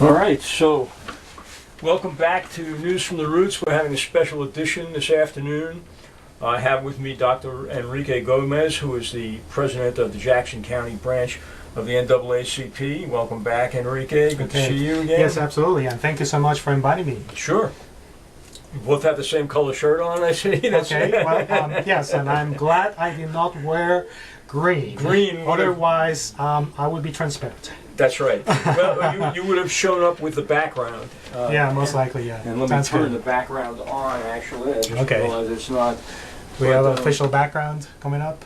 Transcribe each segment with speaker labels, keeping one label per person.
Speaker 1: All right, so welcome back to News from the Roots. We're having a special edition this afternoon. I have with me Dr. Enrique Gomez, who is the president of the Jackson County branch of the NAACP. Welcome back, Enrique. Good to see you again.
Speaker 2: Yes, absolutely, and thank you so much for inviting me.
Speaker 1: Sure. We both have the same color shirt on, I see.
Speaker 2: Yes, and I'm glad I did not wear green. Otherwise, I would be transparent.
Speaker 1: That's right. Well, you would have shown up with the background.
Speaker 2: Yeah, most likely, yeah.
Speaker 1: And let me turn the background on, actually. I just realized it's not.
Speaker 2: We have an official background coming up.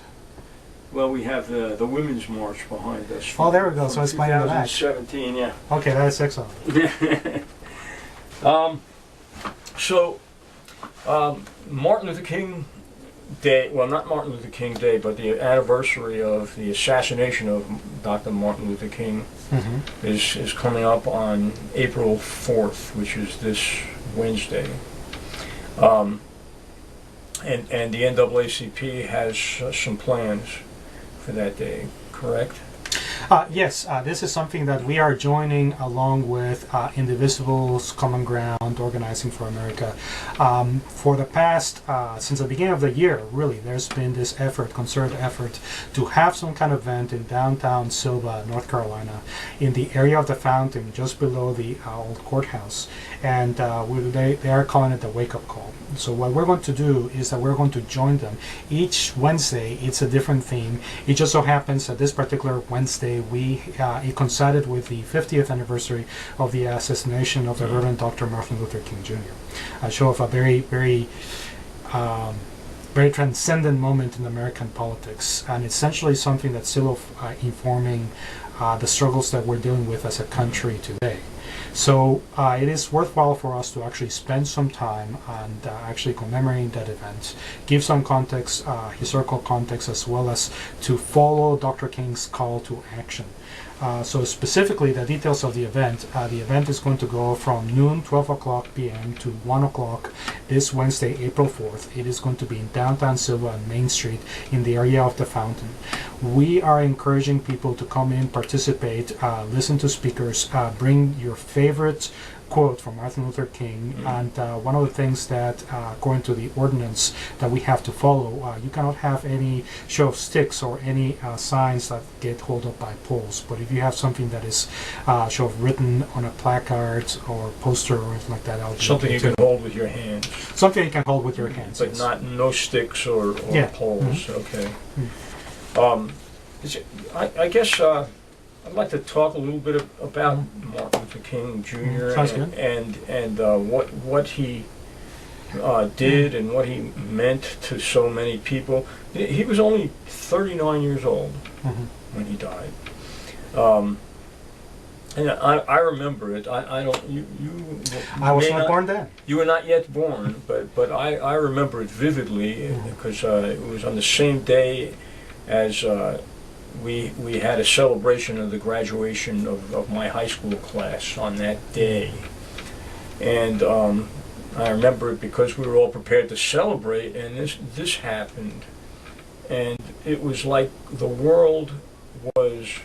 Speaker 1: Well, we have the Women's March behind us.
Speaker 2: Oh, there we go. So it's playing in the back.
Speaker 1: 2017, yeah.
Speaker 2: Okay, that is excellent.
Speaker 1: Maritn Luther King Day, well, not Maritn Luther King Day, but the anniversary of the assassination of Dr. Maritn Luther King is coming up on April 4th, which is this Wednesday. And the NAACP has some plans for that day, correct?
Speaker 2: Yes, this is something that we are joining along with Indivisibles, Common Ground, Organizing for America. For the past, since the beginning of the year, really, there's been this effort, concerted effort, to have some kind of event in downtown Silva, North Carolina, in the area of the fountain, just below the old courthouse. And they are calling it the wake-up call. So what we're going to do is that we're going to join them. Each Wednesday, it's a different theme. It just so happens that this particular Wednesday, it coincided with the 50th anniversary of the assassination of the Reverend Dr. Maritn Luther King Jr. A show of a very, very transcendent moment in American politics, and essentially something that's still informing the struggles that we're dealing with as a country today. So it is worthwhile for us to actually spend some time and actually commemorating that event, give some context, historical context, as well as to follow Dr. King's call to action. So specifically, the details of the event is going to go from noon, 12 o'clock p.m. to 1 o'clock this Wednesday, April 4th. It is going to be in downtown Silva on Main Street in the area of the fountain. We are encouraging people to come in, participate, listen to speakers, bring your favorite quote from Martin Luther King, and one of the things that, according to the ordinance that we have to follow, you cannot have any show of sticks or any signs that get held up by poles. But if you have something that is show of written on a placard or poster or anything like that, that would be
Speaker 1: something you can hold with your hands.
Speaker 2: Something you can hold with your hands.
Speaker 1: But
Speaker 2: yes.
Speaker 1: no sticks or poles. Okay. I guess I'd like to talk a little bit about Martin Luther King Jr. and what he did and what he meant to so many people. He was only 39 years old when he died, and I remember it. I
Speaker 2: I was not born then.
Speaker 1: You were not yet born, but I remember it vividly because it was on the same day as. We had a celebration of the graduation of my high school class on that day. And I remember it because we were all prepared to celebrate, and this happened. And it was like the world was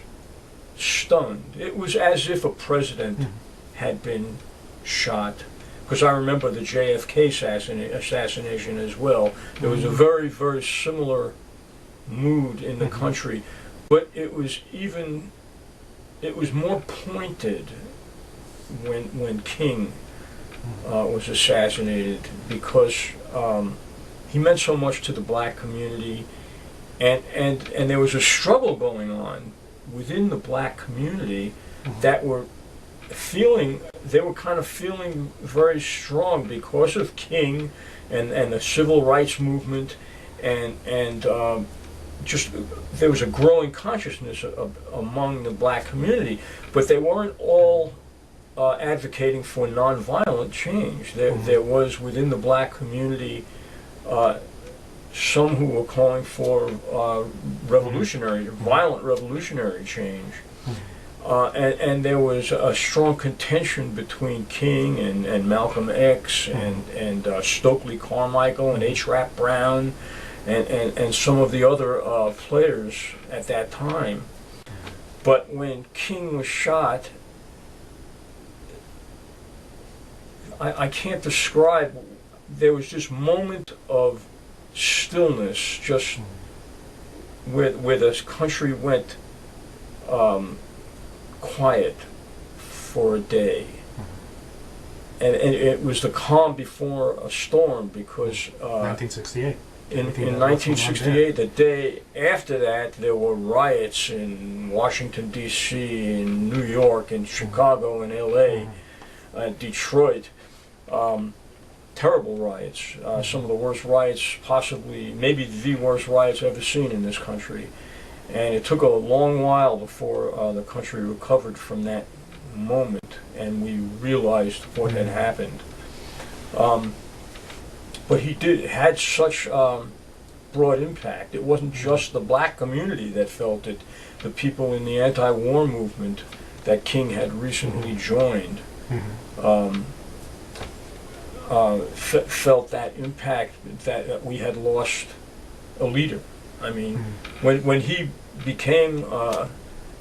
Speaker 1: stunned. It was as if a president had been shot. Because I remember the JFK assassination as well. There was a very, very similar mood in the country. But it was more pointed when King was assassinated because he meant so much to the black community, and there was a struggle going on within the black community that they were kind of feeling very strong because of King and the civil rights movement and just there was a growing consciousness among the black community, but they weren't all advocating for nonviolent change. There was within the black community some who were calling for violent revolutionary change. And there was a strong contention between King and Malcolm X and Stokely Carmichael and H. Rap Brown and some of the other players at that time. But when King was shot, I can't describe. There was this moment of stillness, just where this country went quiet for a day. And it was the calm before a storm, because
Speaker 2: 1968.
Speaker 1: in 1968, the day after that, there were riots in Washington, D.C., in New York, in Chicago, in L.A., Detroit. Terrible riots. Some of the worst riots, possibly, maybe the worst riots ever seen in this country. And it took a long while before the country recovered from that moment, and we realized what had happened. But he had such broad impact. It wasn't just the black community that felt it. The people in the anti-war movement that King had recently joined felt that impact, that we had lost a leader. I mean, when he became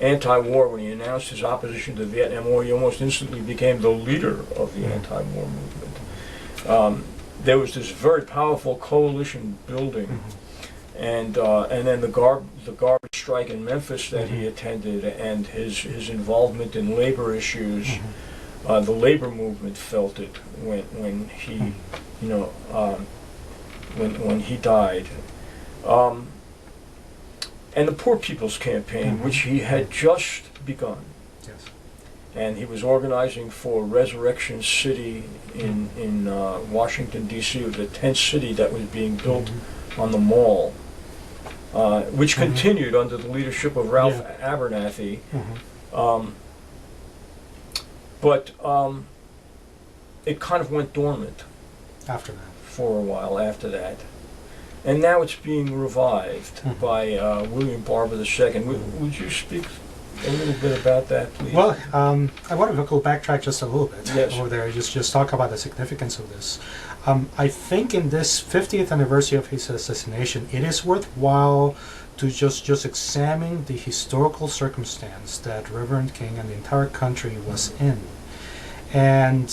Speaker 1: anti-war, when he announced his opposition to the Vietnam War, he almost instantly became the leader of the anti-war movement. There was this very powerful coalition building, and then the garbage strike in Memphis that he attended, and his involvement in labor issues. The labor movement felt it when he, when he died. And the Poor People's Campaign, which he had just begun.
Speaker 2: Yes.
Speaker 1: And he was organizing for Resurrection City in Washington, D.C. It was a tent city that was being built on the mall, which continued under the leadership of Ralph Abernathy. But it kind of went dormant
Speaker 2: after that.
Speaker 1: For a while after that. And now it's being revived by William Barber II. Would you speak a little bit about that, please?
Speaker 2: Well, I want to go backtrack just a little bit over there, just talk about the significance of this. I think in this 50th anniversary of his assassination, it is worthwhile to just examine the historical circumstance that Reverend King and the entire country was in. And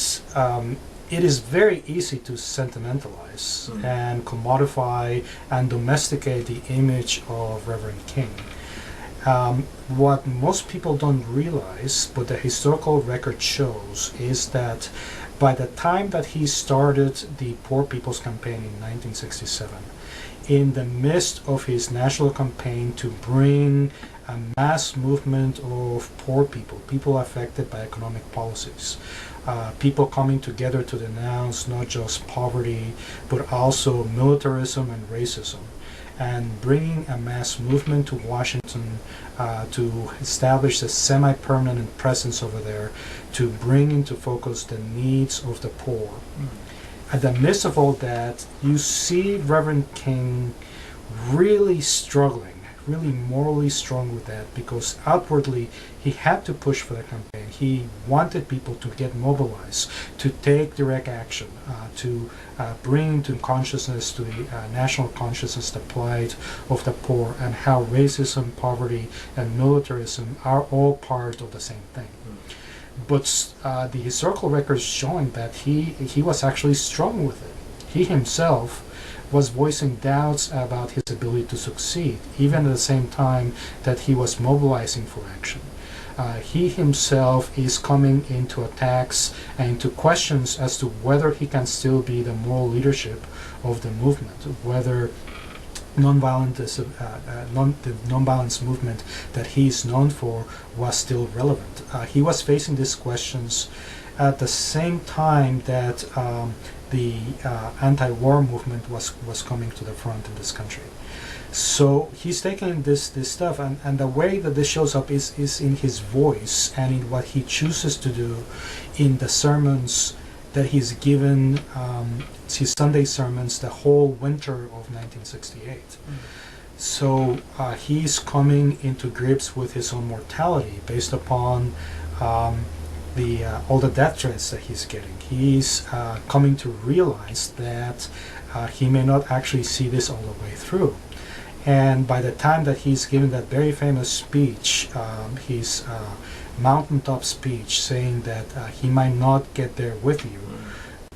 Speaker 2: it is very easy to sentimentalize and commodify and domesticate the image of Reverend King. What most people don't realize, but the historical record shows, is that by the time that he started the Poor People's Campaign in 1967, in the midst of his national campaign to bring a mass movement of poor people, people affected by economic policies, people coming together to denounce not just poverty, but also militarism and racism, and bringing a mass movement to Washington to establish a semi-permanent presence over there, to bring into focus the needs of the poor. At the midst of all that, you see Reverend King really struggling, really morally strong with that, because outwardly he had to push for the campaign. He wanted people to get mobilized, to take direct action, to bring into consciousness, to the national consciousness, the plight of the poor, and how racism, poverty, and militarism are all part of the same thing. But the historical records showing that he was actually strong with it. He himself was voicing doubts about his ability to succeed, even at the same time that he was mobilizing for action. He himself is coming into attacks and into questions as to whether he can still be the moral leadership of the movement, whether the nonviolence movement that he is known for was still relevant. He was facing these questions at the same time that the anti-war movement was coming to the front in this country. So he's taking this stuff, and the way that this shows up is in his voice and in what he chooses to do in the sermons that he's given, his Sunday sermons, the whole winter of 1968. So he's coming into grips with his own mortality based upon all the death threats that he's getting. He's coming to realize that he may not actually see this all the way through. And by the time that he's given that very famous speech, his mountaintop speech saying that he might not get there with you,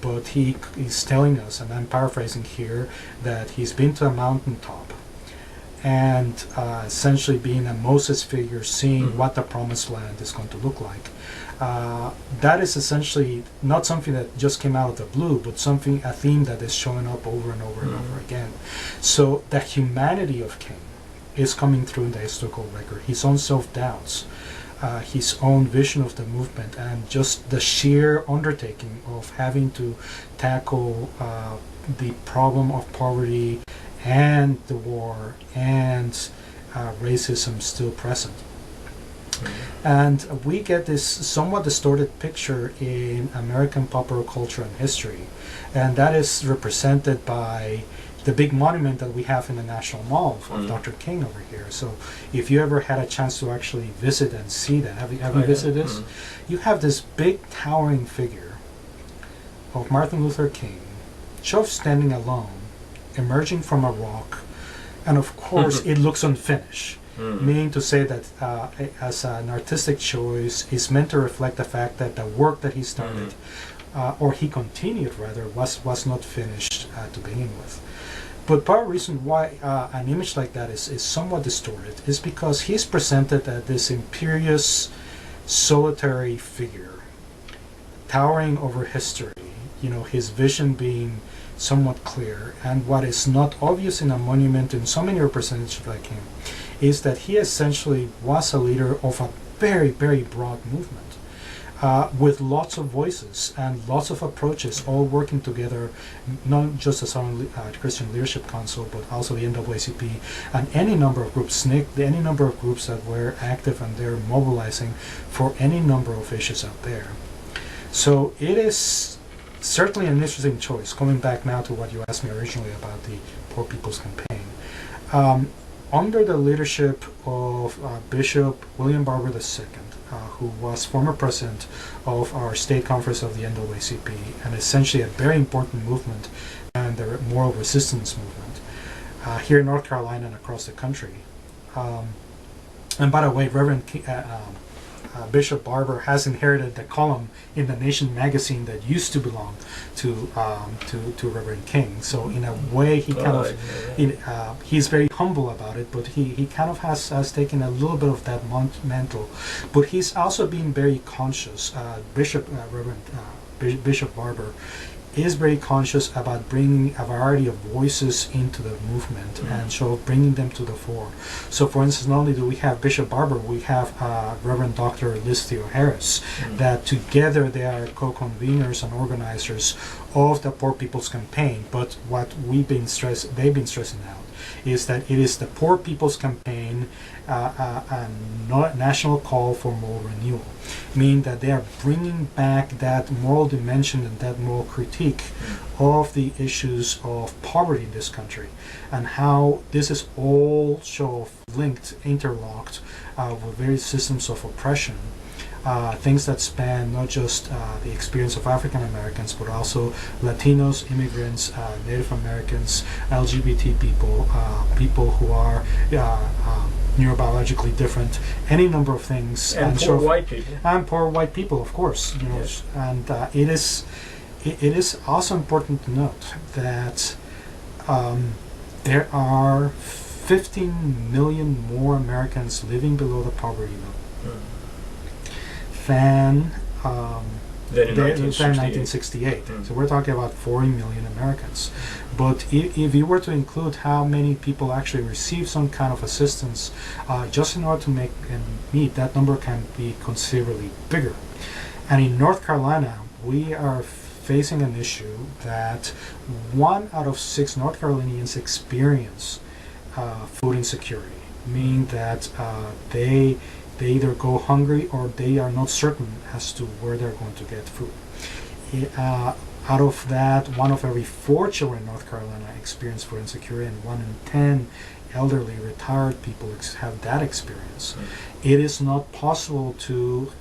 Speaker 2: but he is telling us, and I'm paraphrasing here, that he's been to a mountaintop and essentially being a Moses figure, seeing what the promised land is going to look like. That is essentially not something that just came out of the blue, but a theme that is showing up over and over and over again. So the humanity of King is coming through in the historical record. His own self-doubts, his own vision of the movement, and just the sheer undertaking of having to tackle the problem of poverty and the war and racism still present. And we get this somewhat distorted picture in American popular culture and history, and that is represented by the big monument that we have in the National Mall of Dr. King over here. So if you ever had a chance to actually visit and see that, have you visited this? You have this big towering figure of Maritn Luther King, just standing alone, emerging from a rock, and of course it looks unfinished. Meaning to say that as an artistic choice is meant to reflect the fact that the work that he started, or he continued rather, was not finished to begin with. But part of the reason why an image like that is somewhat distorted is because he's presented as this imperious, solitary figure, towering over history, his vision being somewhat clear. And what is not obvious in a monument in so many representations like him is that he essentially was a leader of a very, very broad movement with lots of voices and lots of approaches all working together, not just the Southern Christian Leadership Council, but also the NAACP and any number of groups, SNCC, any number of groups that were active and they're mobilizing for any number of issues out there. So it is certainly an interesting choice, coming back now to what you asked me originally about the Poor People's Campaign. Under the leadership of Bishop William Barber II, who was former president of our state conference of the NAACP, and essentially a very important movement and the moral resistance movement here in North Carolina and across the country. And by the way, Bishop Barber has inherited the column in the Nation magazine that used to belong to Reverend King. So in a way, he kind of he's very humble about it, but he kind of has taken a little bit of that mantle. But he's also been very conscious. Bishop Barber is very conscious about bringing a variety of voices into the movement and so bringing them to the fore. So for instance, not only do we have Bishop Barber, we have Reverend Dr. Liz Theo-Harris, that together they are co-conveners and organizers of the Poor People's Campaign. But what they've been stressing out is that it is the Poor People's Campaign, a national call for moral renewal, meaning that they are bringing back that moral dimension and that moral critique of the issues of poverty in this country, and how this is all linked, interlocked with various systems of oppression. Things that span not just the experience of African Americans, but also Latinos, immigrants, Native Americans, LGBT people, people who are neurobiologically different, any number of things.
Speaker 1: And poor white people.
Speaker 2: And poor white people, of course.
Speaker 1: Yes.
Speaker 2: And it is also important to note that there are 15 million more Americans living below the poverty level than
Speaker 1: in
Speaker 2: 1968. So we're talking about 40 million Americans. But if you were to include how many people actually receive some kind of assistance, just in order to meet, that number can be considerably bigger. And in North Carolina, we are facing an issue that 1 out of 6 North Carolinians experience food insecurity, meaning that they either go hungry or they are not certain as to where they're going to get food. Out of that, 1 of every 4 children in North Carolina experience food insecurity, and 1 in 10 elderly retired people have that experience. It is not possible to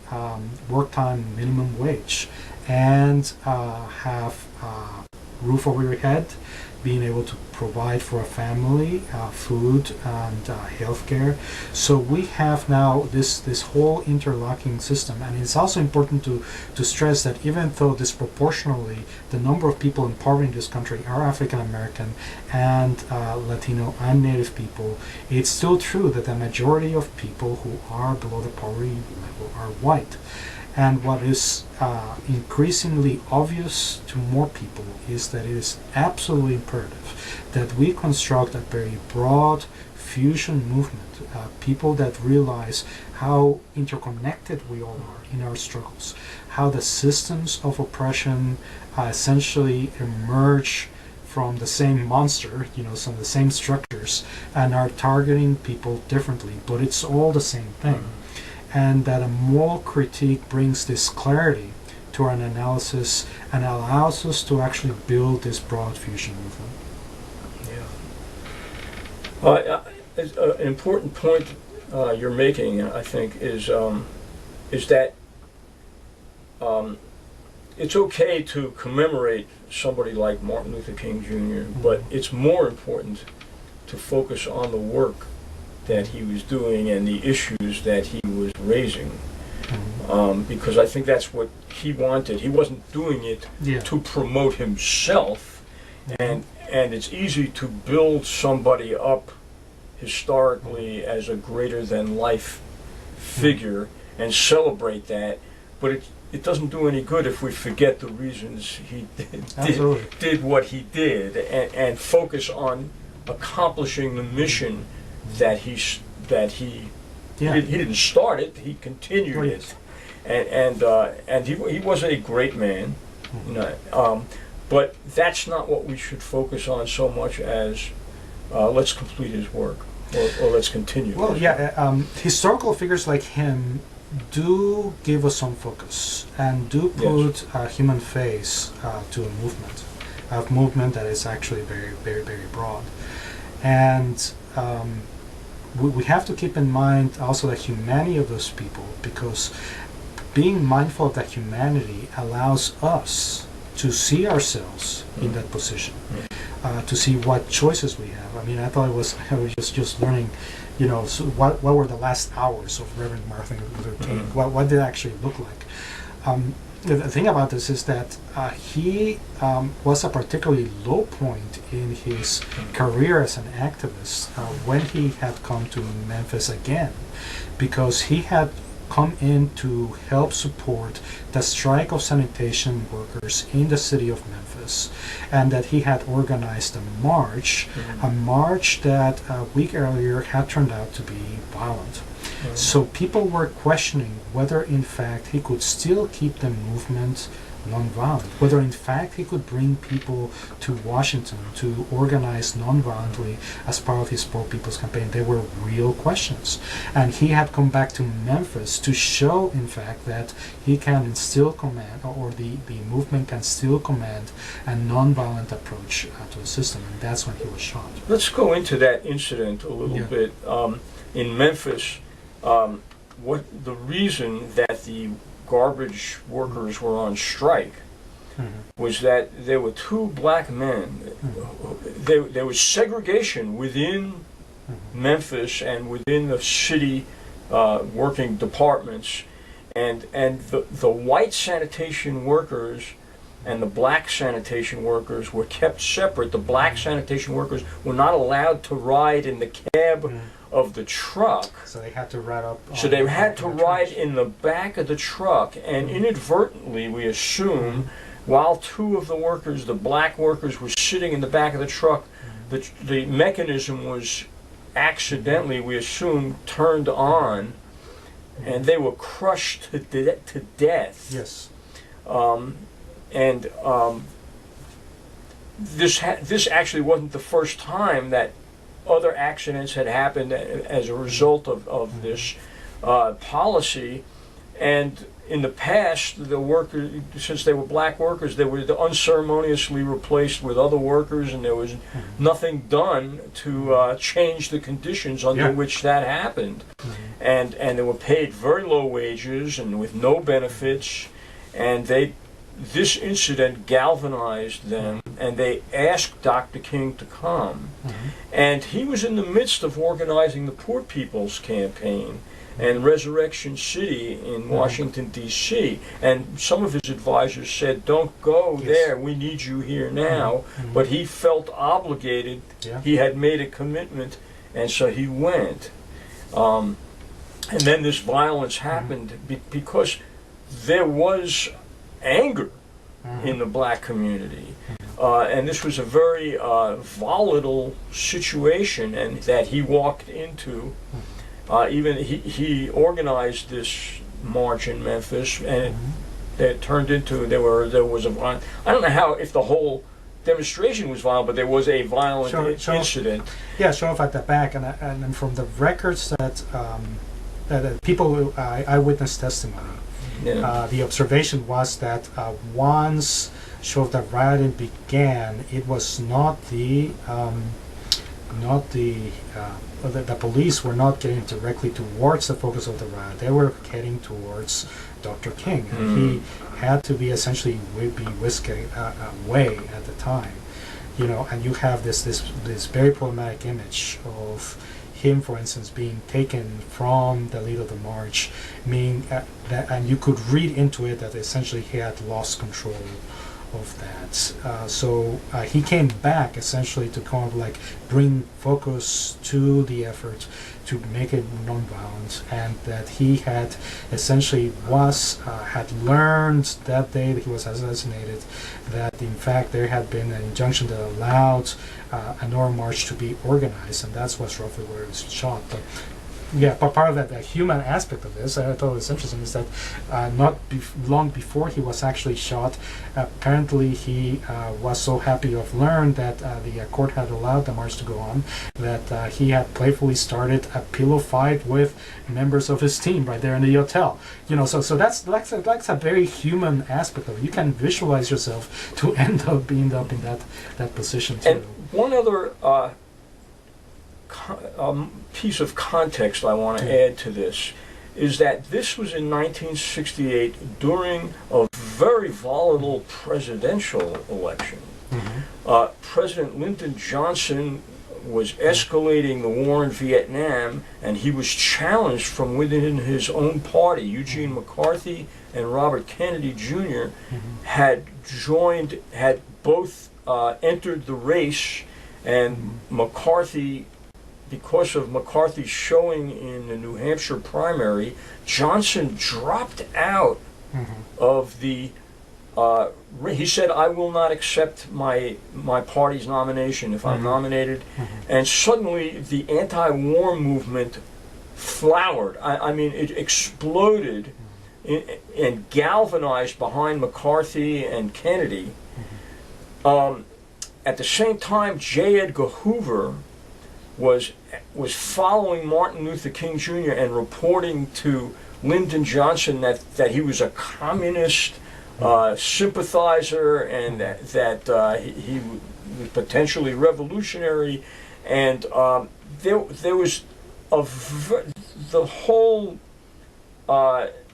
Speaker 2: work time minimum wage and have roof over your head, being able to provide for a family, food and healthcare. So we have now this whole interlocking system, and it's also important to stress that even though disproportionately the number of people in poverty in this country are African American and Latino and Native people, it's still true that the majority of people who are below the poverty level are white. And what is increasingly obvious to more people is that it is absolutely imperative that we construct a very broad fusion movement, people that realize how interconnected we all are in our struggles, how the systems of oppression essentially emerge from the same monster, some of the same structures, and are targeting people differently, but it's all the same thing. And that a moral critique brings this clarity to our analysis and allows us to actually build this broad fusion movement.
Speaker 1: Yeah. An important point you're making, I think, is that it's okay to commemorate somebody like Martin Luther King Jr., but it's more important to focus on the work that he was doing and the issues that he was raising, because I think that's what he wanted. He wasn't doing it to promote himself, and it's easy to build somebody up historically as a greater than life figure and celebrate that, but it doesn't do any good if we forget the reasons he did what he did, and focus on accomplishing the mission that he didn't start it, he continued it, and he was a great man, but that's not what we should focus on so much as let's complete his work, or let's continue.
Speaker 2: Well, historical figures like him do give us some focus and do put a human face to a movement that is actually very, very, very broad, and we have to keep in mind also the humanity of those people, because being mindful of that humanity allows us to see ourselves in that position, to see what choices we have. I mean, I was just learning, so what were the last hours of Reverend Maritn Luther King? What did it actually look like? The thing about this is that he was a particularly low point in his career as an activist when he had come to Memphis again, because he had come in to help support the strike of sanitation workers in the city of Memphis, and that he had organized a march that a week earlier had turned out to be violent. So people were questioning whether in fact he could still keep the movement nonviolent, whether in fact he could bring people to Washington to organize nonviolently as part of his Poor People's Campaign. They were real questions. And he had come back to Memphis to show in fact that he can still command, or the movement can still command a nonviolent approach to the system, and that's when he was shot.
Speaker 1: Let's go into that incident a little bit. In Memphis, what the reason that the garbage workers were on strike was that there were two black men. There was segregation within Memphis and within the city working departments, and the white sanitation workers and the black sanitation workers were kept separate. The black sanitation workers were not allowed to ride in the cab of the truck.
Speaker 2: So they had to ride up.
Speaker 1: So they had to ride in the back of the truck, and inadvertently, we assume, while two of the workers, the black workers, were sitting in the back of the truck, the mechanism was accidentally, we assume, turned on, and they were crushed to death.
Speaker 2: Yes.
Speaker 1: This actually wasn't the first time that other accidents had happened as a result of this policy, and in the past, the workers, since they were black workers, they were unceremoniously replaced with other workers, and there was nothing done to change the conditions under which that happened, and they were paid very low wages and with no benefits, and this incident galvanized them, and they asked Dr. King to come.
Speaker 2: Mhm.
Speaker 1: And he was in the midst of organizing the Poor People's Campaign and Resurrection City in Washington, D.C. And some of his advisors said, don't go
Speaker 2: Yes.
Speaker 1: there, we need you here now.
Speaker 2: Mhm.
Speaker 1: But he felt obligated.
Speaker 2: Yeah.
Speaker 1: He had made a commitment, and so he went. And then this violence happened because there was anger in the black community. And this was a very volatile situation and that he walked into. Even he organized this march in Memphis, and it turned into there was a violent. I don't know how if the whole demonstration was violent, but there was a violent incident.
Speaker 2: Yeah, show off at the back, and from the records that people eyewitness testimony, the observation was that once show of the rioting began, it was not the police were not getting directly towards the focus of the riot. They were heading towards Dr. King, and he had to be essentially be whisked away at the time. You know, and you have this very problematic image of him, for instance, being taken from the lead of the march, meaning that, and you could read into it that essentially he had lost control of that. So he came back essentially to kind of like bring focus to the effort to make it non-violent, and that he had essentially had learned that day that he was assassinated that in fact there had been an injunction that allowed another march to be organized, and that's what's roughly where it was shot. But yeah, but part of that, the human aspect of this, I thought it was interesting, is that long before he was actually shot, apparently he was so happy to have learned that the court had allowed the march to go on, that he had playfully started a pillow fight with members of his team right there in the hotel. You know, so that's a very human aspect of it. You can visualize yourself to end up being in that position too.
Speaker 1: And one other piece of context I want to add to this is that this was in 1968 during a very volatile presidential election. President Lyndon Johnson was escalating the war in Vietnam, and he was challenged from within his own party. Eugene McCarthy and Robert Kennedy Jr. had both entered the race, and McCarthy, because of McCarthy's showing in the New Hampshire primary, Johnson dropped out of the. He said, "I will not accept my party's nomination if I'm nominated," and suddenly the anti-war movement flowered. I mean, it exploded and galvanized behind McCarthy and Kennedy. At the same time, J. Edgar Hoover was following Maritn Luther King Jr. and reporting to Lyndon Johnson that he was a communist sympathizer, and that he was potentially revolutionary, and there was the whole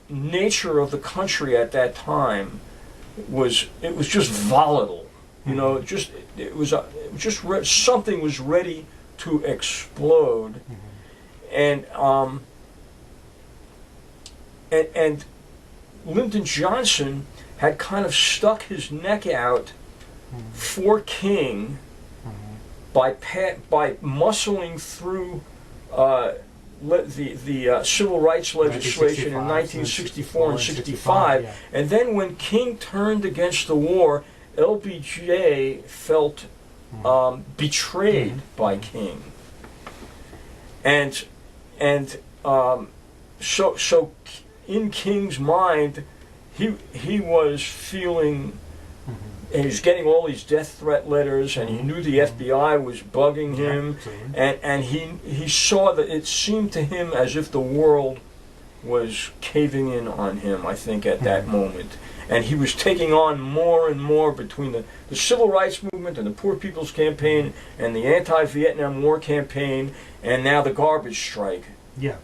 Speaker 1: nature of the country at that time was just volatile. You know, something was ready to explode, and Lyndon Johnson had kind of stuck his neck out for King by muscling through the civil rights legislation in 1964 and 65, and then when King turned against the war, LBJ felt betrayed by King, and so in King's mind, he was feeling, and he's getting all these death threat letters, and he knew the FBI was bugging him, and he saw that it seemed to him as if the world was caving in on him, I think, at that moment. And he was taking on more and more between the civil rights movement and the Poor People's Campaign and the anti-Vietnam War campaign, and now the garbage strike.
Speaker 2: Yeah,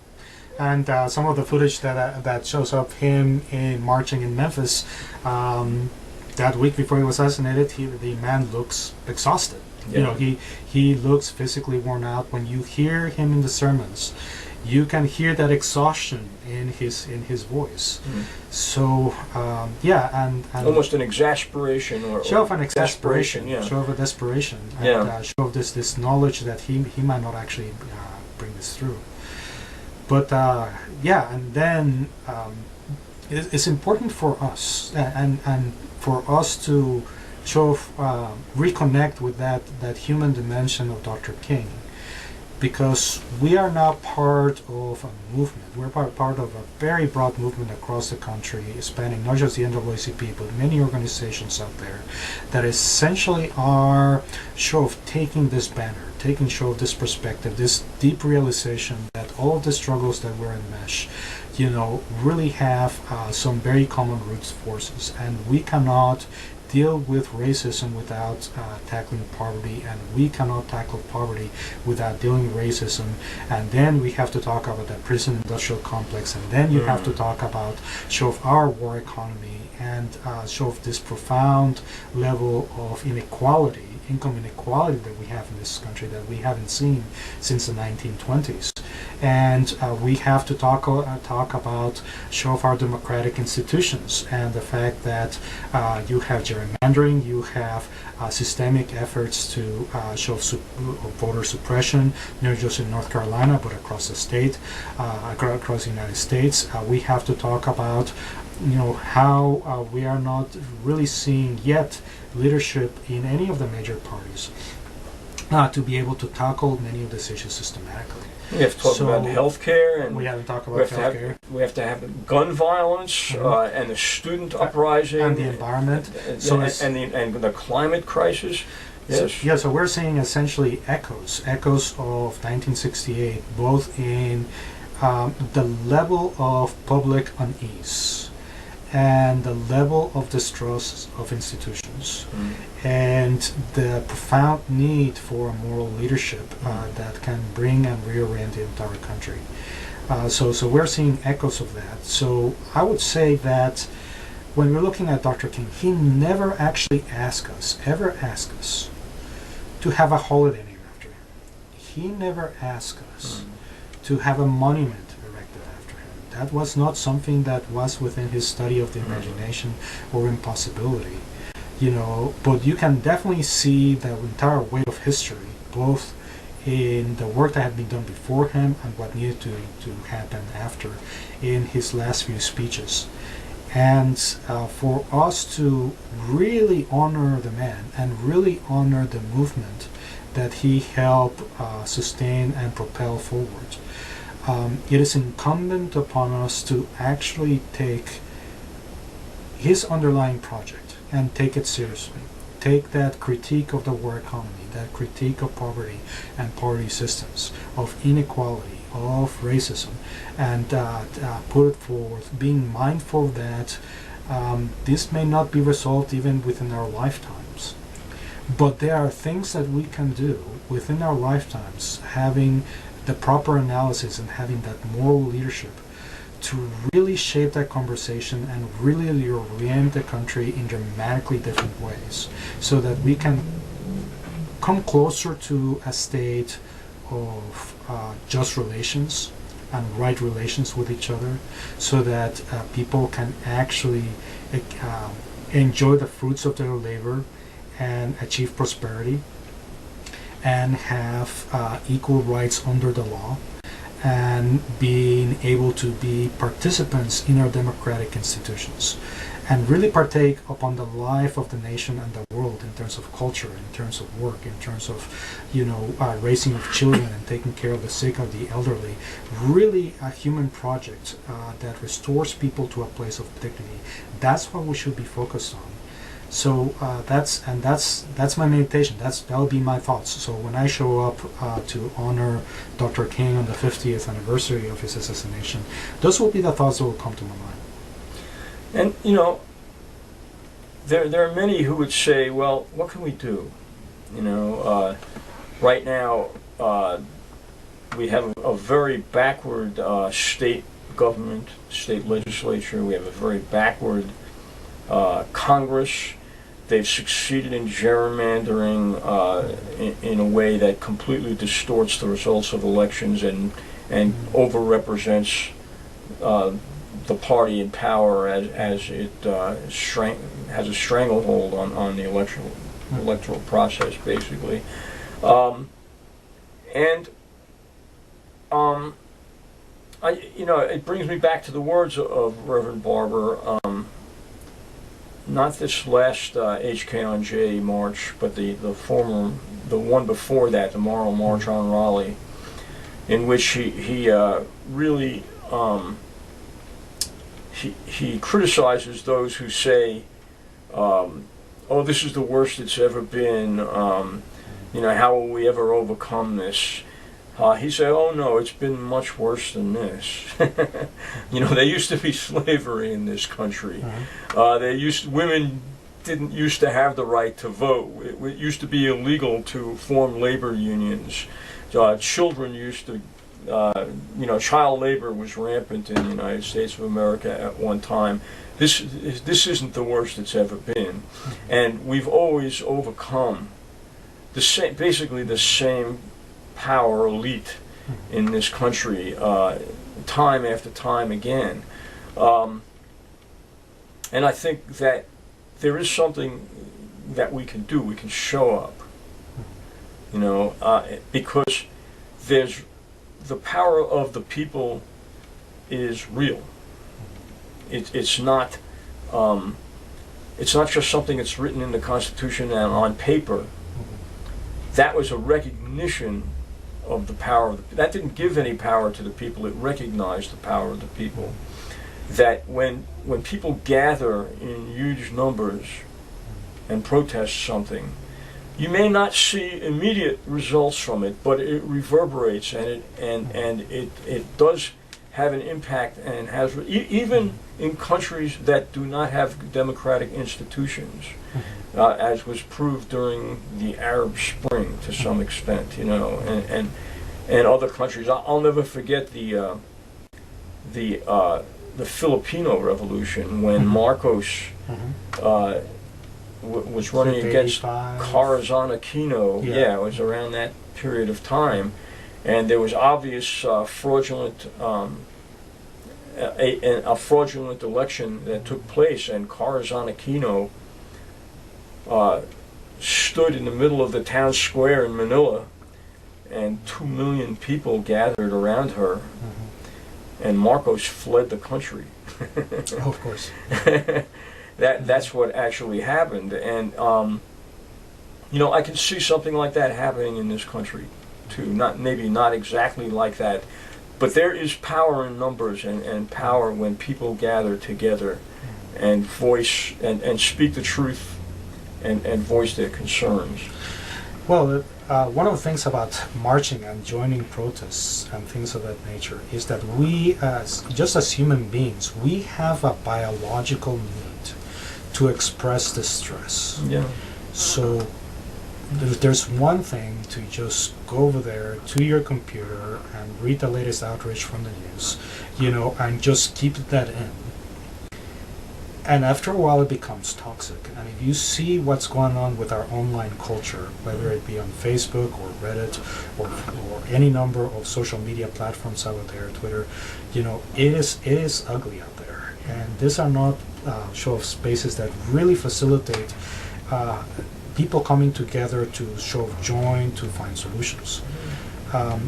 Speaker 2: and some of the footage that shows up him in marching in Memphis, that week before he was assassinated, the man looks exhausted.
Speaker 1: Yeah.
Speaker 2: You know, he looks physically worn out. When you hear him in the sermons, you can hear that exhaustion in his voice. So and
Speaker 1: almost an exasperation or
Speaker 2: show of an exasperation,
Speaker 1: yeah.
Speaker 2: show of a desperation, and
Speaker 1: Yeah.
Speaker 2: show of this knowledge that he might not actually bring this through. But and then it's important for us and for us to reconnect with that human dimension of Dr. King, because we are now part of a movement. We're part of a very broad movement across the country, spanning not just the NAACP, but many organizations out there that essentially are taking this banner, taking of this perspective, this deep realization that all of the struggles that we're enmeshed, really have some very common roots forces, and we cannot deal with racism without tackling poverty, and we cannot tackle poverty without dealing with racism. And then we have to talk about the prison industrial complex, and then you have to talk about our war economy, and this profound level of inequality, income inequality that we have in this country that we haven't seen since the 1920s. And we have to talk about our democratic institutions, and the fact that you have gerrymandering, you have systemic efforts to voter suppression, not just in North Carolina but across the state, across the United States. We have to talk about how we are not really seeing yet leadership in any of the major parties to be able to tackle many of these issues systematically.
Speaker 1: We have to talk about healthcare, and
Speaker 2: we haven't talked about healthcare.
Speaker 1: We have to have gun violence and the student uprising
Speaker 2: and the environment,
Speaker 1: and the climate crisis. Yes.
Speaker 2: So we're seeing essentially echoes of 1968, both in the level of public unease and the level of distrust of institutions, and the profound need for a moral leadership that can bring and reorient the entire country. So we're seeing echoes of that. So I would say that when we're looking at Dr. King, he never actually ever asked us to have a holiday named after him. He never asked us to have a monument erected after him. That was not something that was within his study of the imagination or impossibility. But you can definitely see the entire weight of history, both in the work that had been done before him and what needed to happen after, in his last few speeches. And for us to really honor the man and really honor the movement that he helped sustain and propel forward, it is incumbent upon us to actually take his underlying project and take it seriously. Take that critique of the war economy, that critique of poverty and poverty systems, of inequality, of racism, and put it forth, being mindful that this may not be resolved even within our lifetimes. But there are things that we can do within our lifetimes, having the proper analysis and having that moral leadership to really shape that conversation and really reorient the country in dramatically different ways, so that we can come closer to a state of just relations and right relations with each other, so that people can actually enjoy the fruits of their labor and achieve prosperity and have equal rights under the law, and being able to be participants in our democratic institutions and really partake upon the life of the nation and the world in terms of culture, in terms of work, in terms of raising of children and taking care of the sick, of the elderly. Really a human project that restores people to a place of dignity. That's what we should be focused on. So that's my meditation. That'll be my thoughts. So when I show up to honor Dr. King on the 50th anniversary of his assassination, those will be the thoughts that will come to my mind.
Speaker 1: And there are many who would say, well, what can we do? Right now we have a very backward state government, state legislature. We have a very backward Congress. They've succeeded in gerrymandering in a way that completely distorts the results of elections and overrepresents the party in power as it has a stranglehold on the electoral process, basically. It brings me back to the words of Reverend Barber. Not this last HKNJ march, but the one before that, the Moral March on Raleigh, in which he really he criticizes those who say, "Oh, this is the worst it's ever been. How will we ever overcome this?" He said, "Oh no, it's been much worse than this." There used to be slavery in this country. Women didn't used to have the right to vote. It used to be illegal to form labor unions. Children used to, child labor was rampant in the United States of America at one time. This isn't the worst it's ever been, and we've always overcome basically the same power elite in this country, time after time again. And I think that there is something that we can do. We can show up, because there's the power of the people is real. It's not just something that's written in the Constitution and on paper. That was a recognition of the power of that didn't give any power to the people. It recognized the power of the people. That when people gather in huge numbers and protest something, you may not see immediate results from it, but it reverberates and it does have an impact, and has even in countries that do not have democratic institutions, as was proved during the Arab Spring to some extent, and other countries. I'll never forget the Filipino Revolution when Marcos was running against Corazon Aquino. Yeah, it was around that period of time, and there was obvious fraudulent. A fraudulent election that took place, and Corazon Aquino stood in the middle of the town square in Manila, and 2 million people gathered around her, and Marcos fled the country.
Speaker 2: Oh, of course.
Speaker 1: That's what actually happened, and I can see something like that happening in this country too. Maybe not exactly like that, but there is power in numbers, and power when people gather together and voice and speak the truth and voice their concerns.
Speaker 2: Well, one of the things about marching and joining protests and things of that nature is that we, just as human beings, we have a biological need to express distress.
Speaker 1: Yeah.
Speaker 2: So there's one thing to just go over there to your computer and read the latest outrage from the news, and just keep that in. And after a while it becomes toxic. And if you see what's going on with our online culture, whether it be on Facebook or Reddit or any number of social media platforms out there, Twitter, it is ugly out there. And these are not show of spaces that really facilitate people coming together to show join, to find solutions.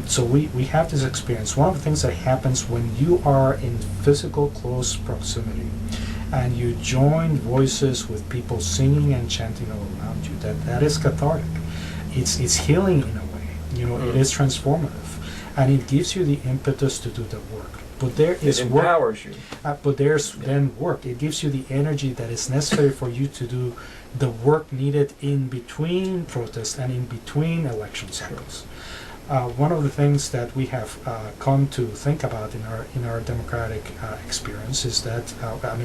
Speaker 2: So we have this experience. One of the things that happens when you are in physical close proximity and you join voices with people singing and chanting all around you, that is cathartic. It's healing in a way. It is transformative, and it gives you the impetus to do the work. But there is
Speaker 1: it empowers
Speaker 2: work.
Speaker 1: you.
Speaker 2: But there's then work. It gives you the energy that is necessary for you to do the work needed in between protests and in between election cycles. One of the things that we have come to think about in our democratic experience is that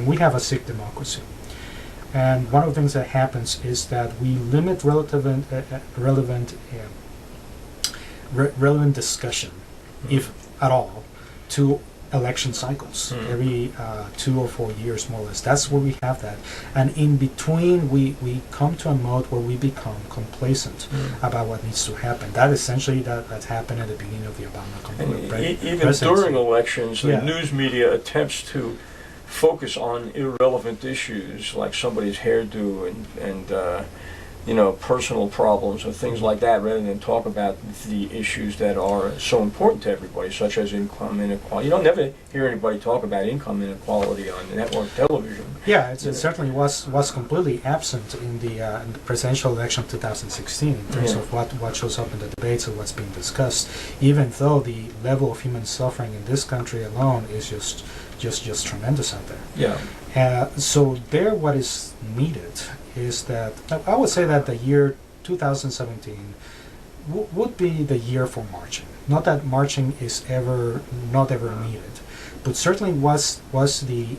Speaker 2: we have a sick democracy, and one of the things that happens is that we limit relevant discussion, if at all, to election cycles, every 2 or 4 years more or less. That's where we have that. And in between, we come to a mode where we become complacent about what needs to happen. That essentially, that's happened at the beginning of the Obama presidency.
Speaker 1: Even during elections, the news media attempts to focus on irrelevant issues like somebody's hairdo and personal problems or things like that, rather than talk about the issues that are so important to everybody, such as income inequality. You don't never hear anybody talk about income inequality on network television.
Speaker 2: Yeah, it certainly was completely absent in the presidential election of 2016 in terms of what shows up in the debates and what's being discussed, even though the level of human suffering in this country alone is just tremendous out there.
Speaker 1: Yeah.
Speaker 2: So there, what is needed is that I would say that the year 2017 would be the year for marching. Not that marching is not ever needed, but certainly was the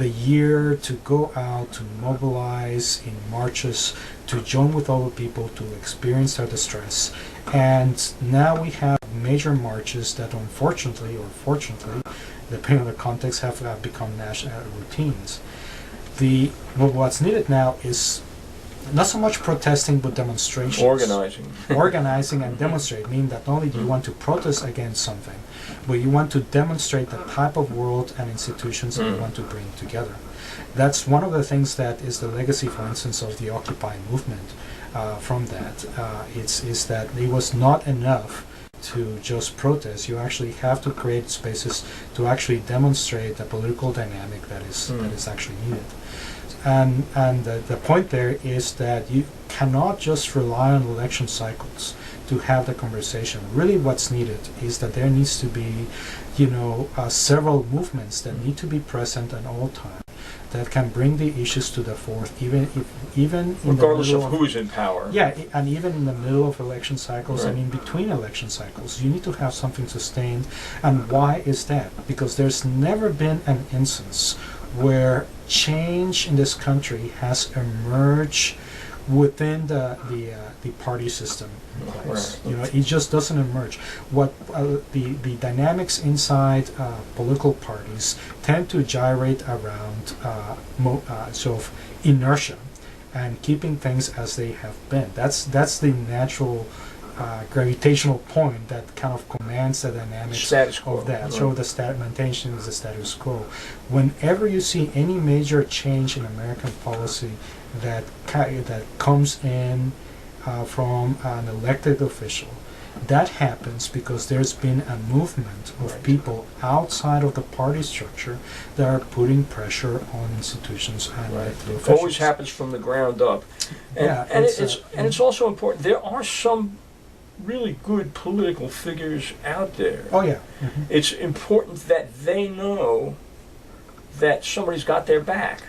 Speaker 2: year to go out, to mobilize in marches, to join with other people, to experience their distress. And now we have major marches that unfortunately or fortunately, depending on the context, have become national routines. What's needed now is not so much protesting, but demonstrations. Organizing and demonstrate mean that not only do you want to protest against something, but you want to demonstrate the type of world and institutions that you want to bring together. That's one of the things that is the legacy, for instance, of the Occupy movement. From that, is that it was not enough to just protest. You actually have to create spaces to actually demonstrate the political dynamic that is actually needed. And the point there is that you cannot just rely on election cycles to have the conversation. Really what's needed is that there needs to be, several movements that need to be present at all times that can bring the issues to the fore, even
Speaker 1: regardless of who's in power.
Speaker 2: Yeah, and even in the middle of election cycles and in between election cycles, you need to have something sustained. And why is that? Because there's never been an instance where change in this country has emerged within the party system in place. It just doesn't emerge. What the dynamics inside political parties tend to gyrate around sort of inertia and keeping things as they have been. That's the natural gravitational point that kind of commands the dynamics of that. Right. So the maintain is the status quo. Whenever you see any major change in American policy that comes in from an elected official, that happens because there's been a movement of people outside of the party structure that are putting pressure on institutions and elected officials.
Speaker 1: It always happens from the ground up. And it's also important. There are some really good political figures out there.
Speaker 2: Oh yeah. Mm-hmm.
Speaker 1: It's important that they know that somebody's got their back.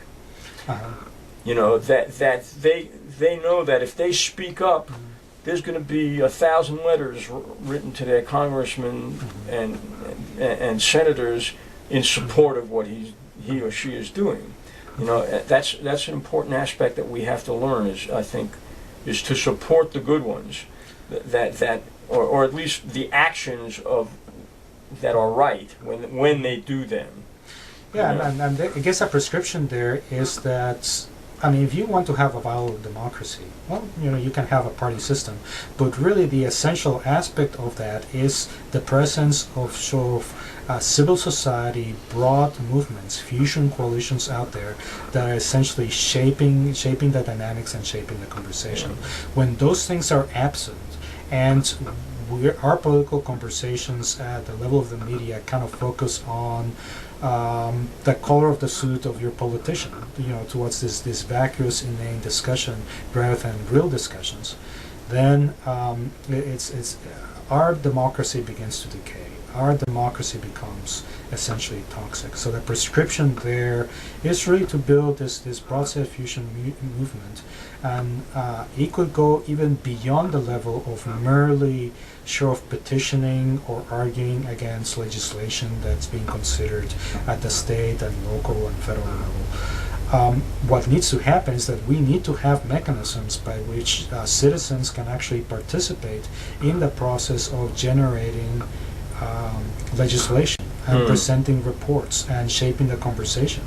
Speaker 1: That they know that if they speak up, there's going to be 1,000 letters written to their congressmen and senators in support of what he or she is doing. That's an important aspect that we have to learn. Is to support the good ones, or at least the actions of that are right when they do them.
Speaker 2: Yeah, and I guess a prescription there is that, if you want to have a viable democracy, well, you can have a party system, but really the essential aspect of that is the presence of sort of civil society, broad movements, fusion coalitions out there that are essentially shaping the dynamics and shaping the conversation. When those things are absent, and our political conversations at the level of the media kind of focus on the color of the suit of your politician, towards this vacuous, inane discussion rather than real discussions, then it's our democracy begins to decay. Our democracy becomes essentially toxic. So the prescription there is really to build this broad set fusion movement, and it could go even beyond the level of merely sort of petitioning or arguing against legislation that's being considered at the state and local and federal level. What needs to happen is that we need to have mechanisms by which citizens can actually participate in the process of generating legislation and presenting reports and shaping the conversation.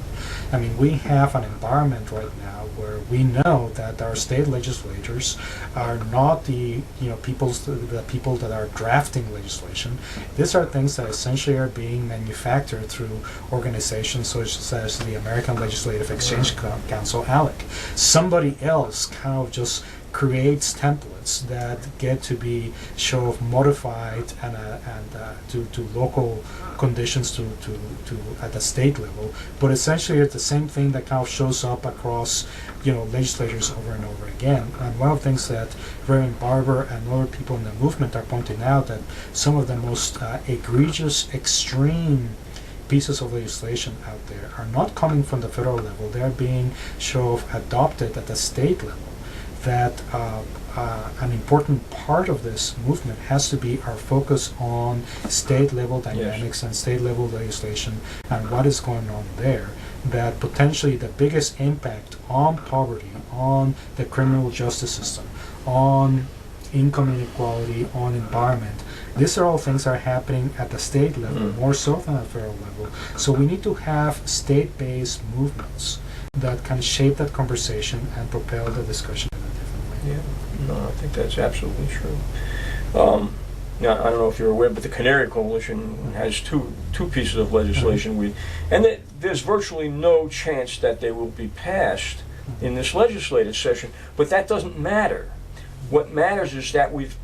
Speaker 2: I mean, we have an environment right now where we know that our state legislators are not the people that are drafting legislation. These are things that essentially are being manufactured through organizations such as the American Legislative Exchange Council, ALEC. Somebody else kind of just creates templates that get to be modified and to local conditions to at the state level, but essentially it's the same thing that kind of shows up across legislatures over and over again. And one of the things that Reverend Barber and other people in the movement are pointing out, that some of the most egregious, extreme pieces of legislation out there are not coming from the federal level. They are being adopted at the state level. That an important part of this movement has to be our focus on state level dynamics and state level legislation and what is going on there. That potentially the biggest impact on poverty, on the criminal justice system, on income inequality, on environment, these are all things that are happening at the state level, more so than at the federal level. So we need to have state-based movements that can shape that conversation and propel the discussion in a different way.
Speaker 1: Yeah, no, I think that's absolutely true. Now, I don't know if you're aware, but the Canary Coalition has two pieces of legislation. There's virtually no chance that they will be passed in this legislative session, but that doesn't matter. What matters is that we've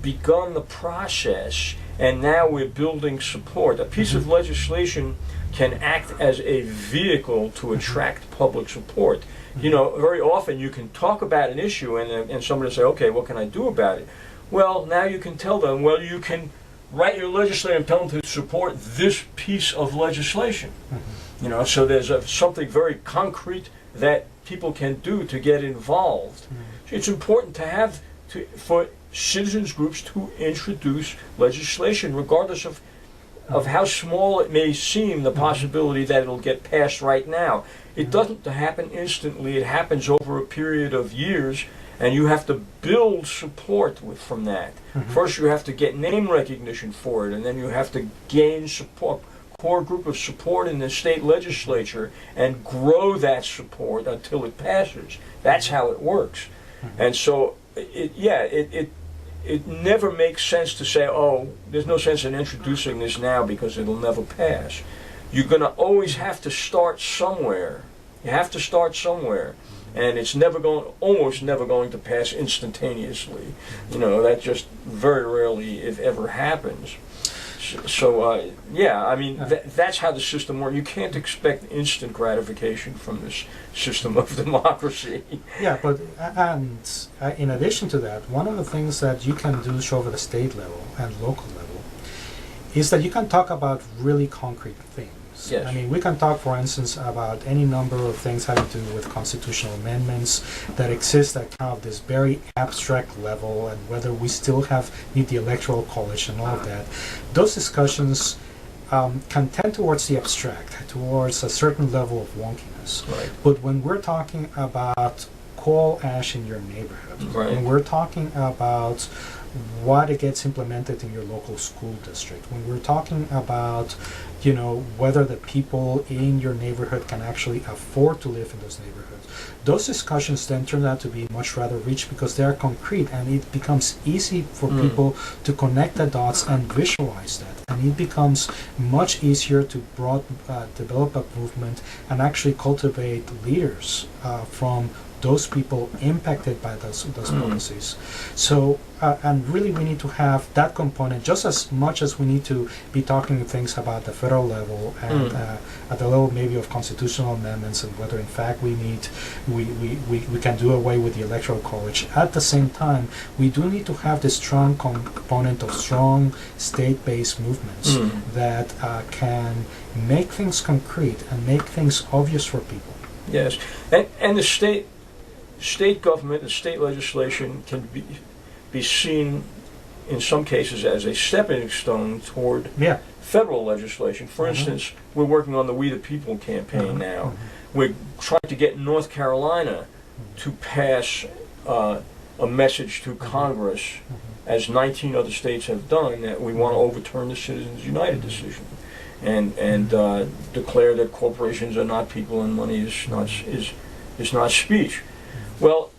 Speaker 1: begun the process, and now we're building support. A piece of legislation can act as a vehicle to attract public support. Very often you can talk about an issue and somebody will say, okay, what can I do about it? Well, now you can tell them, well, you can write your legislator and tell them to support this piece of legislation. So there's something very concrete that people can do to get involved. It's important to for citizens groups to introduce legislation, regardless of how small it may seem, the possibility that it'll get passed right now. It doesn't happen instantly. It happens over a period of years, and you have to build support from that. First, you have to get name recognition for it, and then you have to gain support, core group of support in the state legislature, and grow that support until it passes. That's how it works. And so, it never makes sense to say, oh, there's no sense in introducing this now because it'll never pass. You're going to always have to start somewhere. You have to start somewhere. And it's almost never going to pass instantaneously. That just very rarely, if ever, happens. So, that's how the system works. You can't expect instant gratification from this system of democracy.
Speaker 2: Yeah, but in addition to that, one of the things that you can do over the state level and local level is that you can talk about really concrete things.
Speaker 1: Yes.
Speaker 2: I mean, we can talk, for instance, about any number of things having to do with constitutional amendments that exist at kind of this very abstract level, and whether we still need the electoral college and all of that. Those discussions can tend towards the abstract, towards a certain level of wonkiness.
Speaker 1: Right.
Speaker 2: But when we're talking about coal ash in your neighborhood, when we're talking about what it gets implemented in your local school district, when we're talking about whether the people in your neighborhood can actually afford to live in those neighborhoods, those discussions then turn out to be much rather rich because they are concrete, and it becomes easy for people to connect the dots and visualize that, and it becomes much easier to develop a movement and actually cultivate leaders from those people impacted by those policies. So, and really we need to have that component just as much as we need to be talking things about the federal level and at the level maybe of constitutional amendments and whether in fact we can do away with the electoral college. At the same time, we do need to have this strong component of strong state-based movements that can make things concrete and make things obvious for people.
Speaker 1: Yes, and the state government, the state legislation can be seen in some cases as a stepping stone toward federal legislation. For instance, we're working on the We the People campaign now. We're trying to get North Carolina to pass a message to Congress, as 19 other states have done, that we want to overturn the Citizens United decision. and declare that corporations are not people and money is not speech. Well,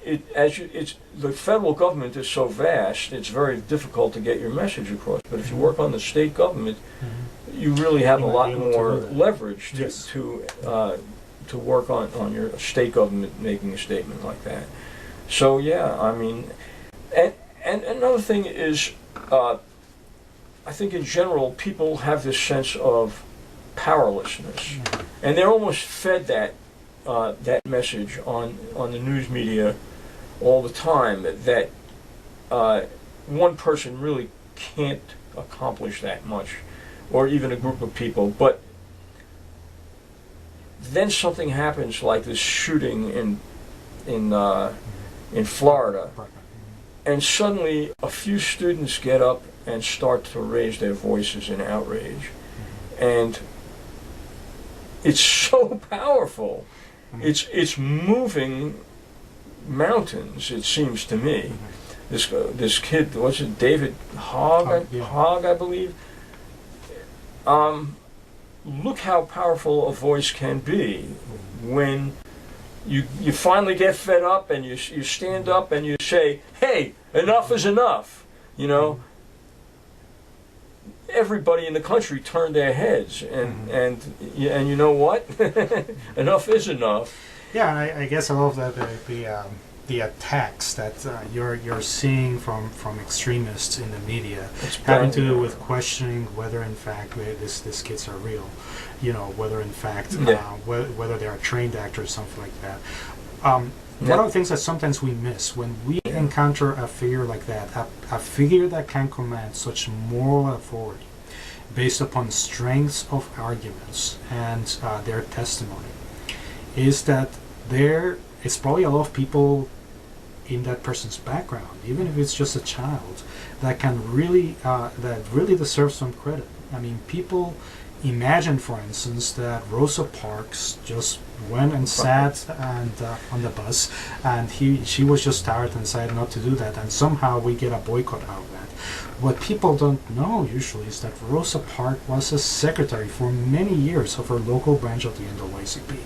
Speaker 1: the federal government is so vast, it's very difficult to get your message across. But if you work on the state government, you really have a lot more leverage to work on your state government making a statement like that. So yeah, I mean, and another thing is, I think in general people have this sense of powerlessness, and they're almost fed that message on the news media all the time, that one person really can't accomplish that much, or even a group of people. But then something happens, like this shooting in Florida, and suddenly a few students get up and start to raise their voices in outrage, and it's so powerful. It's moving mountains, it seems to me. This kid, what's it, David Hogg, I believe. Look how powerful a voice can be when you finally get fed up and you stand up and you say, "Hey, enough is enough." You know, everybody in the country turned their heads, and you know what? Enough is enough.
Speaker 2: Yeah, I guess I love that the attacks that you're seeing from extremists in the media, having to do with questioning whether in fact these kids are real, you know, whether in fact whether they are trained actors, something like that. One of the things that sometimes we miss when we encounter a figure like that, a figure that can command such moral authority based upon strengths of arguments and their testimony, is that there is probably a lot of people in that person's background, even if it's just a child, that can really that really deserves some credit. I mean, people imagine, for instance, that Rosa Parks just went and sat and on the bus, and she was just tired and decided not to do that, and somehow we get a boycott out of that. What people don't know usually is that Rosa Parks was a secretary for many years of her local branch of the NAACP,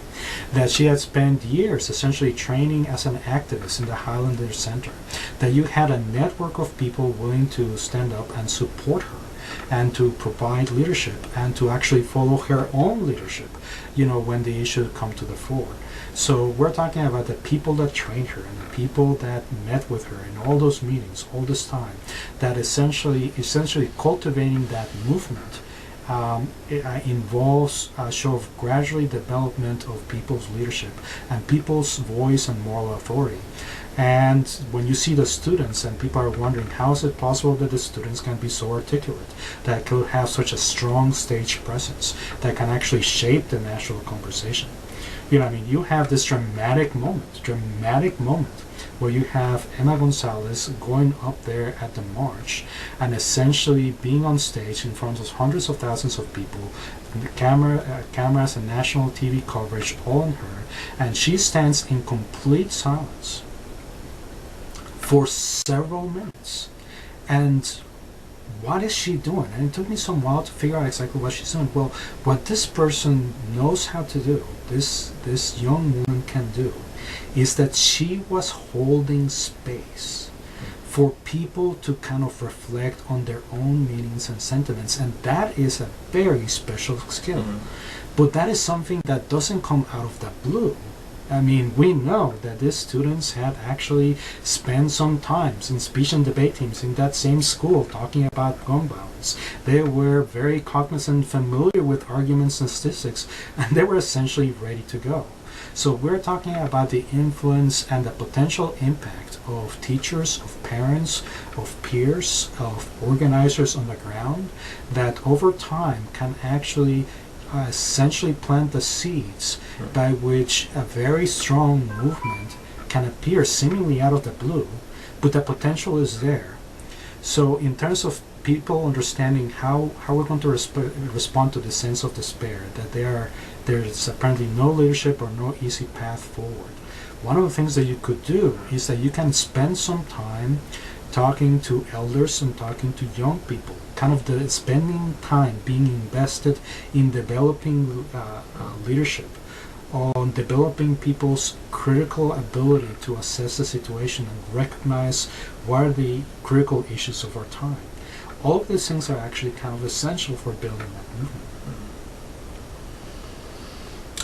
Speaker 2: that she had spent years essentially training as an activist in the Highlander Center, that you had a network of people willing to stand up and support her and to provide leadership and to actually follow her own leadership, you know, when the issue come to the fore. So we're talking about the people that trained her and the people that met with her in all those meetings all this time, that essentially cultivating that movement involves a show of gradually development of people's leadership and people's voice and moral authority. And when you see the students, and people are wondering how is it possible that the students can be so articulate, that could have such a strong stage presence, that can actually shape the national conversation. You know, I mean, you have this dramatic moment where you have Emma Gonzalez going up there at the march and essentially being on stage in front of hundreds of thousands of people, and the cameras and national TV coverage all on her, and she stands in complete silence for several minutes. And what is she doing? And it took me some while to figure out exactly what she's doing. Well, what this person knows how to do, this young woman can do, is that she was holding space for people to kind of reflect on their own meanings and sentiments, and that is a very special skill. But that is something that doesn't come out of the blue. I mean, we know that these students had actually spent some time in speech and debate teams in that same school talking about gun violence. They were very cognizant, familiar with arguments and statistics, and they were essentially ready to go. So we're talking about the influence and the potential impact of teachers, of parents, of peers, of organizers on the ground, that over time can actually essentially plant the seeds by which a very strong movement can appear seemingly out of the blue, but the potential is there. So in terms of people understanding how we're going to respond to the sense of despair, that there's apparently no leadership or no easy path forward, one of the things that you could do is that you can spend some time talking to elders and talking to young people, kind of the spending time being invested in developing leadership, on developing people's critical ability to assess the situation and recognize what are the critical issues of our time. All of these things are actually kind of essential for building that movement.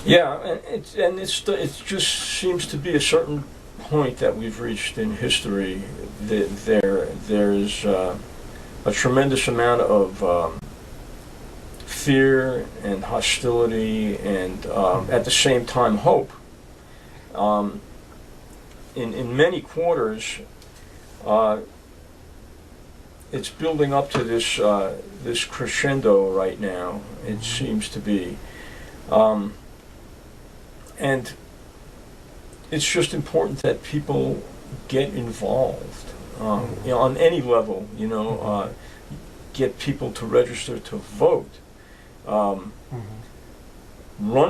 Speaker 1: Yeah, and it just seems to be a certain point that we've reached in history that there's a tremendous amount of fear and hostility and at the same time hope. In many quarters, it's building up to this crescendo right now. It seems to be. And it's just important that people get involved, on any level, get people to register to vote, run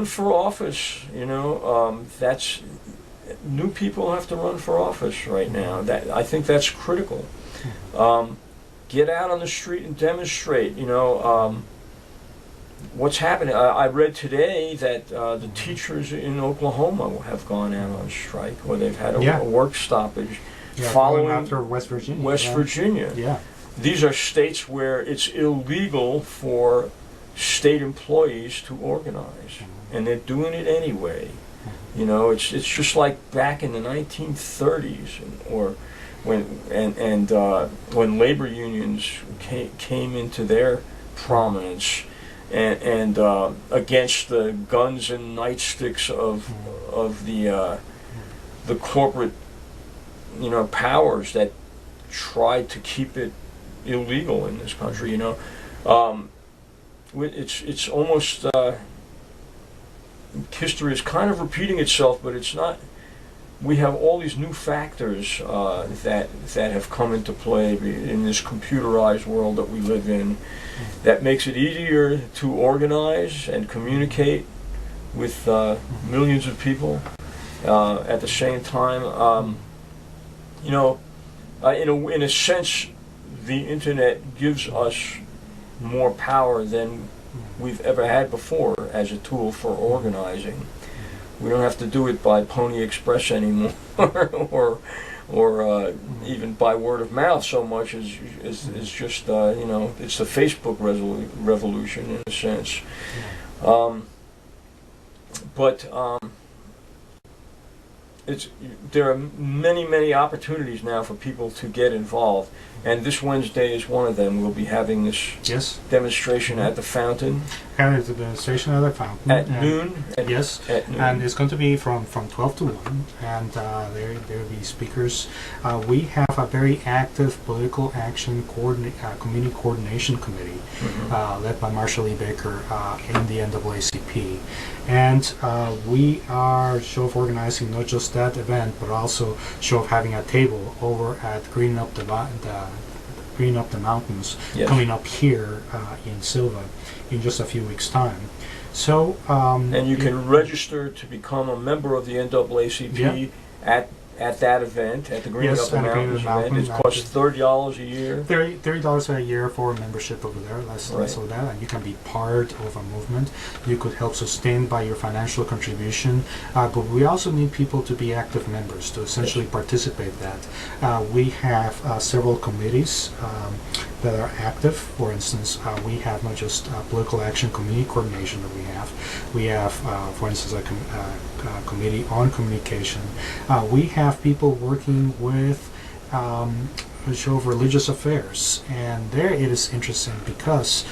Speaker 1: for office, that's, new people have to run for office right now. I think that's critical. Get out on the street and demonstrate, what's happening. I read today that the teachers in Oklahoma have gone out on strike, or they've had a work stoppage following
Speaker 2: after West Virginia.
Speaker 1: Virginia.
Speaker 2: Yeah.
Speaker 1: These are states where it's illegal for state employees to organize, and they're doing it anyway. It's just like back in the 1930s, or when labor unions came into their prominence. And against the guns and nightsticks of the corporate powers that tried to keep it illegal in this country, it's almost history is kind of repeating itself, but it's not. We have all these new factors that have come into play in this computerized world that we live in, that makes it easier to organize and communicate with millions of people at the same time. In a sense, the internet gives us more power than we've ever had before as a tool for organizing. We don't have to do it by Pony Express anymore, or even by word of mouth so much as just it's the Facebook revolution in a sense. There are many opportunities now for people to get involved, and this Wednesday is one of them. We'll be having this demonstration at the fountain.
Speaker 2: Having the demonstration at the fountain
Speaker 1: at noon.
Speaker 2: At noon. And it's going to be from 12 to 1, and there will be speakers. We have a very active political action community coordination committee led by Marshall E. Baker in the NAACP. And we are of organizing not just that event, but also of having a table over at Green Up the Mountains, coming up here in Silva in just a few weeks' time. So
Speaker 1: and you can register to become a member of the NAACP at that event, at the Green Up the Mountains event. It costs $30 a year.
Speaker 2: $30 a year for membership over there. Less of that, and you can be part of a movement. You could help sustain by your financial contribution, but we also need people to be active members to essentially participate in that. We have several committees that are active. For instance, we have not just political action community coordination that we have. We have, for instance, a committee on communication. We have people working with of religious affairs, and there it is interesting because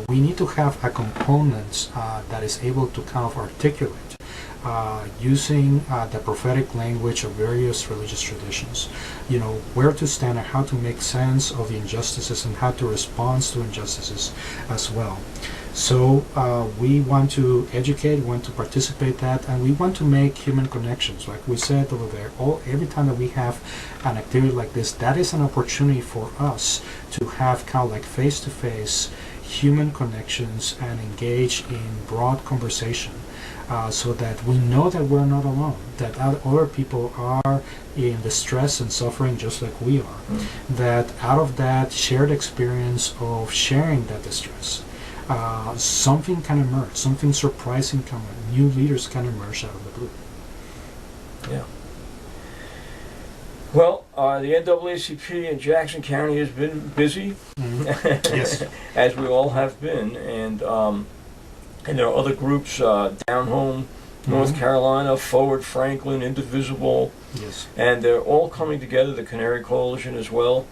Speaker 2: we need to have a component that is able to kind of articulate using the prophetic language of various religious traditions, where to stand and how to make sense of the injustices and how to respond to injustices as well. So we want to educate, we want to participate in that, and we want to make human connections. Like we said over there, every time that we have an activity like this, that is an opportunity for us to have kind of like face-to-face human connections and engage in broad conversation so that we know that we're not alone, that other people are in distress and suffering just like we are, that out of that shared experience of sharing that distress, something can emerge, something surprising can emerge, new leaders can emerge out of the blue.
Speaker 1: Yeah. Well, the NAACP in Jackson County has been busy,
Speaker 2: Yes.
Speaker 1: as we all have been, and there are other groups, Down Home, North Carolina, Forward Franklin, Indivisible,
Speaker 2: Yes.
Speaker 1: and they're all coming together, the Canary Coalition as well,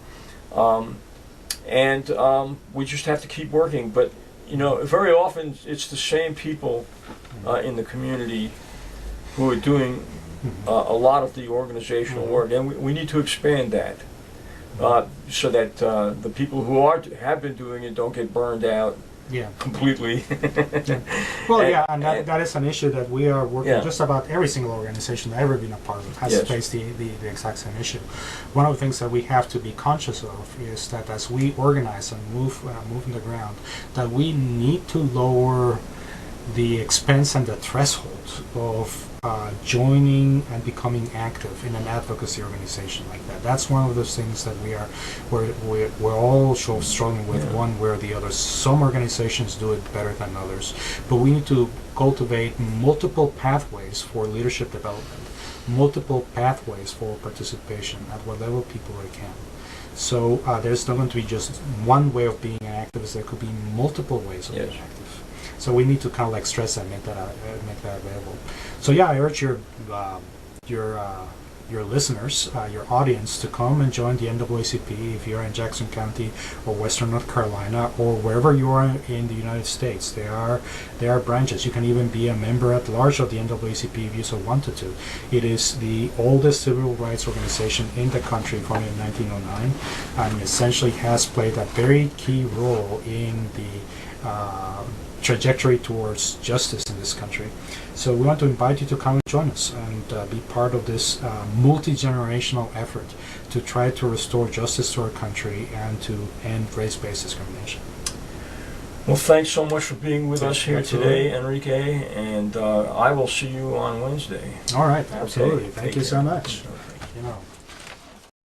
Speaker 1: and we just have to keep working. But very often it's the same people in the community who are doing a lot of the organizational work, and we need to expand that so that the people who have been doing it don't get burned out completely.
Speaker 2: Well, and that is an issue that we are working. Just about every single organization I've ever been a part of has faced the exact same issue. One of the things that we have to be conscious of is that as we organize and move on the ground, that we need to lower the expense and the threshold of joining and becoming active in an advocacy organization like that. That's one of those things that we're all struggling with, one way or the other. Some organizations do it better than others, but we need to cultivate multiple pathways for leadership development, multiple pathways for participation at what level people can. So there's not going to be just one way of being an activist. There could be multiple ways of being active. So we need to kind of like stress and make that available. So I urge your listeners, your audience, to come and join the NAACP if you're in Jackson County or Western North Carolina or wherever you are in the United States. There are branches. You can even be a member at large of the NAACP if you so wanted to. It is the oldest civil rights organization in the country, founded in 1909, and essentially has played a very key role in the trajectory towards justice in this country. So we want to invite you to come and join us and be part of this multi-generational effort to try to restore justice to our country and to end race-based discrimination.
Speaker 1: Well, thanks so much for being with us here today, Enrique, and I will see you on Wednesday.
Speaker 2: All right, absolutely. Thank you so much.